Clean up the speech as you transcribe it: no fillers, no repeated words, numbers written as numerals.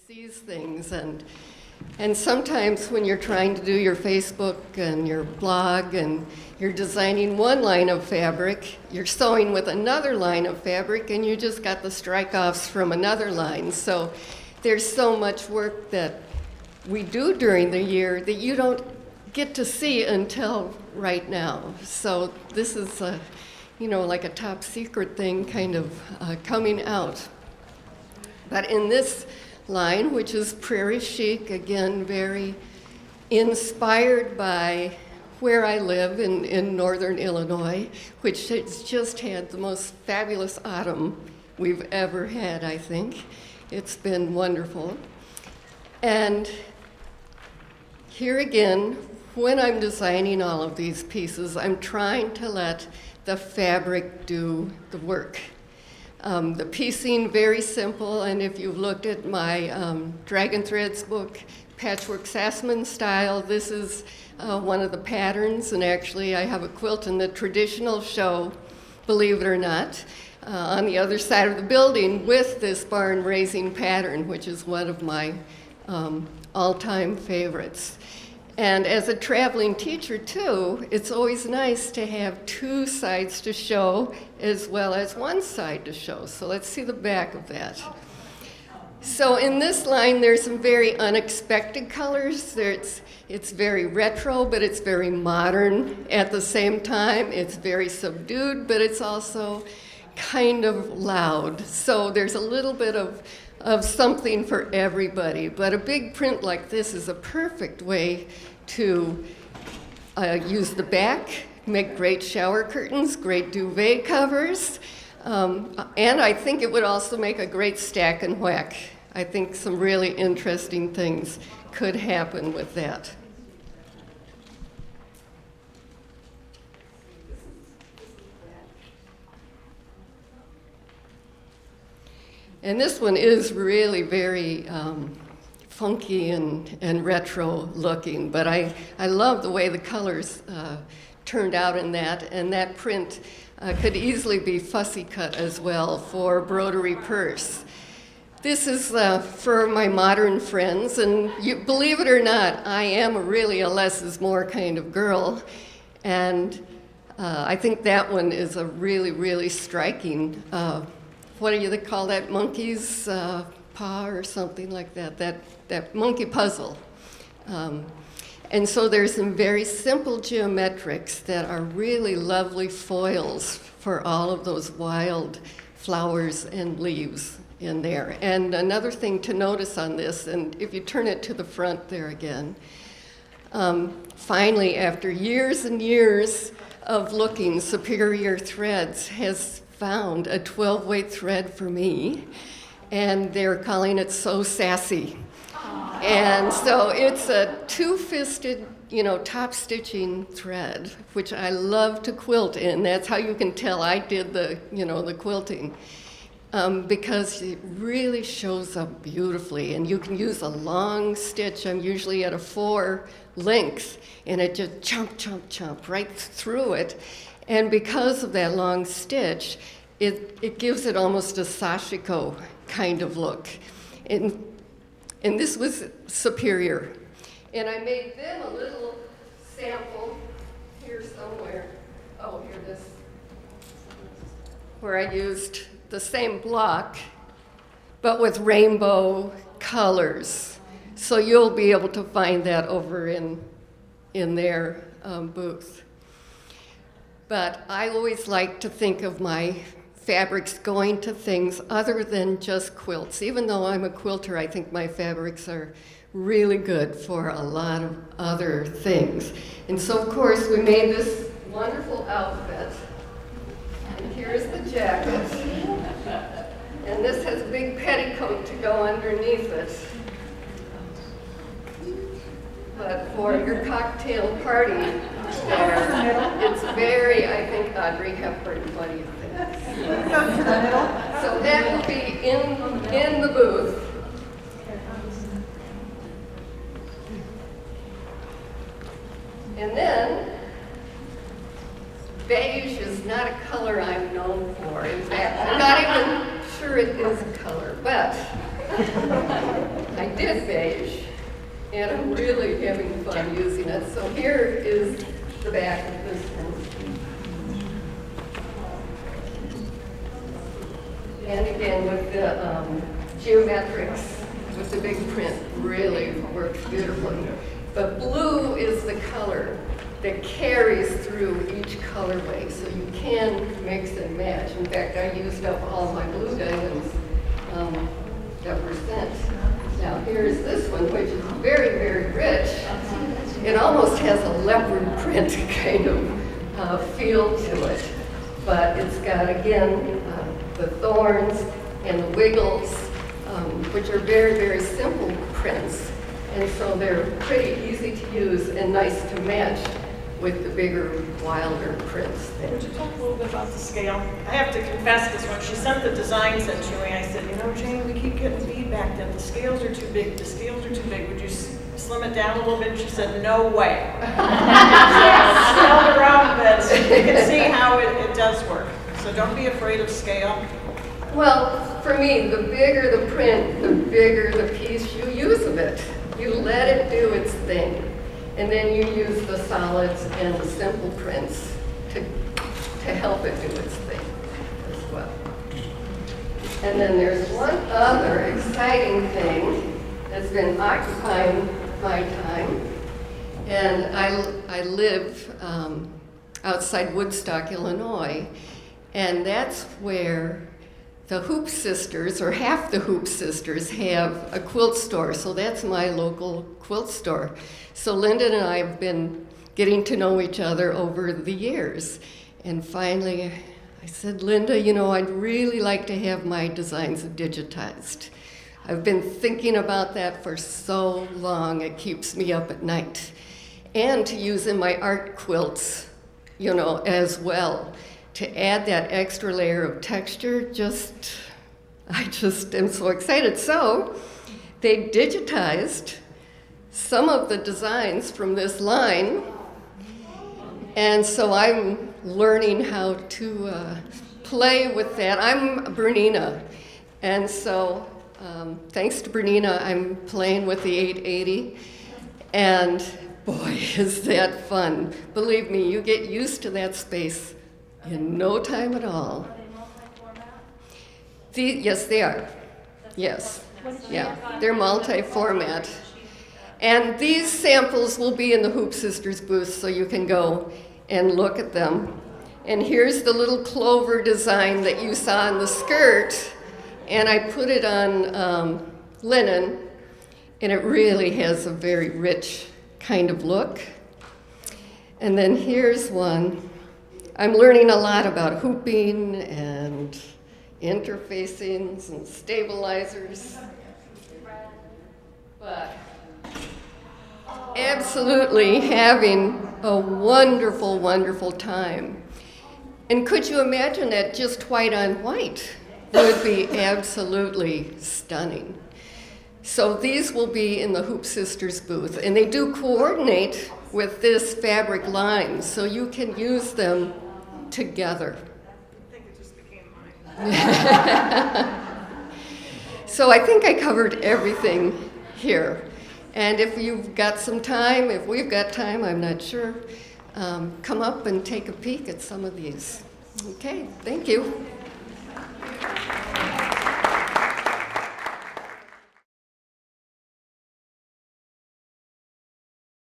sees things, and sometimes when you're trying to do your Facebook and your blog and you're designing one line of fabric, you're sewing with another line of fabric and you just got the strike-offs from another line. So there's so much work that we do during the year that you don't get to see until right now. So this is like a top secret thing kind of coming out. But in this line, which is Prairie Chic, again, very inspired by where I live in northern Illinois, which has just had the most fabulous autumn we've ever had, I think. It's been wonderful. And here again, when I'm designing all of these pieces, I'm trying to let the fabric do the work. The piecing, very simple, and if you've looked at my Dragon Threads book, Patchwork Sassaman style, this is one of the patterns, and actually I have a quilt in the traditional show, believe it or not, on the other side of the building with this barn raising pattern, which is one of my all-time favorites. And as a traveling teacher, too, it's always nice to have two sides to show as well as one side to show. So let's see the back of that. So in this line, there's some very unexpected colors. It's very retro, but it's very modern at the same time. It's very subdued, but it's also kind of loud. So there's a little bit of something for everybody, but a big print like this is a perfect way to use the back, make great shower curtains, great duvet covers, and I think it would also make a great stack and whack. I think some really interesting things could happen with that. And this one is really very funky and retro looking, but I love the way the colors turned out in that, and that print could easily be fussy cut as well for broderie purse. This is for my modern friends, and believe it or not, I am really a less is more kind of girl, and I think that one is a really, really striking what do you call that, monkey's paw or something like that, that monkey puzzle. And so there's some very simple geometrics that are really lovely foils for all of those wild flowers and leaves in there. And another thing to notice on this, and if you turn it to the front there again, finally, after years and years of looking, Superior Threads has found a 12-weight thread for me, and they're calling it So Sassy. And so it's a two-fisted, top stitching thread, which I love to quilt in. That's how you can tell I did the quilting, because it really shows up beautifully, and you can use a long stitch. I'm usually at a 4 length, and it just chomp right through it. And because of that long stitch, it gives it almost a sashiko kind of look. And this was Superior. And I made them a little sample here somewhere. Oh, here it is. Where I used the same block, but with rainbow colors. So you'll be able to find that over in their booth. But I always like to think of my fabrics going to things other than just quilts. Even though I'm a quilter, I think my fabrics are really good for a lot of other things. And so, of course, we made this wonderful outfit. And here's the jacket. And this has a big petticoat to go underneath it. But for your cocktail party there, it's very, I think, Audrey Hepburn. What do you think? So that will be in the booth. And then, beige is not a color I'm known for. In fact, I'm not even sure it is a color, but I did beige, and I'm really having fun using it. So here is the back of this one. And again, with the geometrics, with the big print, really works beautifully. But blue is the color that carries through each colorway, so you can mix and match. In fact, I used up all my blue diamonds that were sent. Now here's this one, which is very, very rich. It almost has a leopard print kind of feel to it. But it's got, again, the thorns and the wiggles, which are very, very simple prints. And so they're pretty easy to use and nice to match with the bigger, wilder prints. Would you talk a little bit about the scale? I have to confess this, when she sent the designs in to me, I said, you know, Jane, we keep getting feedback that the scales are too big, the scales are too big. Would you slim it down a little bit? And she said, no way. So I scaled her up, but you can see how it does work. So don't be afraid of scale. Well, for me, the bigger the print, the bigger the piece you use of it. You let it do its thing. And then you use the solids and the simple prints to help it do its thing as well. And then there's one other exciting thing that's been occupying my time. And I live outside Woodstock, Illinois, and that's where the Hoop Sisters, or half the Hoop Sisters, have a quilt store. So that's my local quilt store. So Linda and I have been getting to know each other over the years. And finally, I said, Linda, you know, I'd really like to have my designs digitized. I've been thinking about that for so long, it keeps me up at night. And to use in my art quilts, you know, as well. To add that extra layer of texture, I just am so excited. So they digitized some of the designs from this line, and so I'm learning how to play with that. I'm Bernina, and so thanks to Bernina, I'm playing with the 880, and boy, is that fun. Believe me, you get used to that space in no time at all. Are they multi-format? Yes, they are. Yes. Yeah, they're multi-format. And these samples will be in the Hoop Sisters booth, so you can go and look at them. And here's the little clover design that you saw in the skirt, and I put it on linen, and it really has a very rich kind of look. And then here's one. I'm learning a lot about hooping and interfacings and stabilizers, but absolutely having a wonderful, wonderful time. And could you imagine that just white on white would be absolutely stunning. So these will be in the Hoop Sisters booth, and they do coordinate with this fabric line, so you can use them together. I think it just became mine. So I think I covered everything here. And if you've got some time, if we've got time, I'm not sure, come up and take a peek at some of these. Okay, thank you.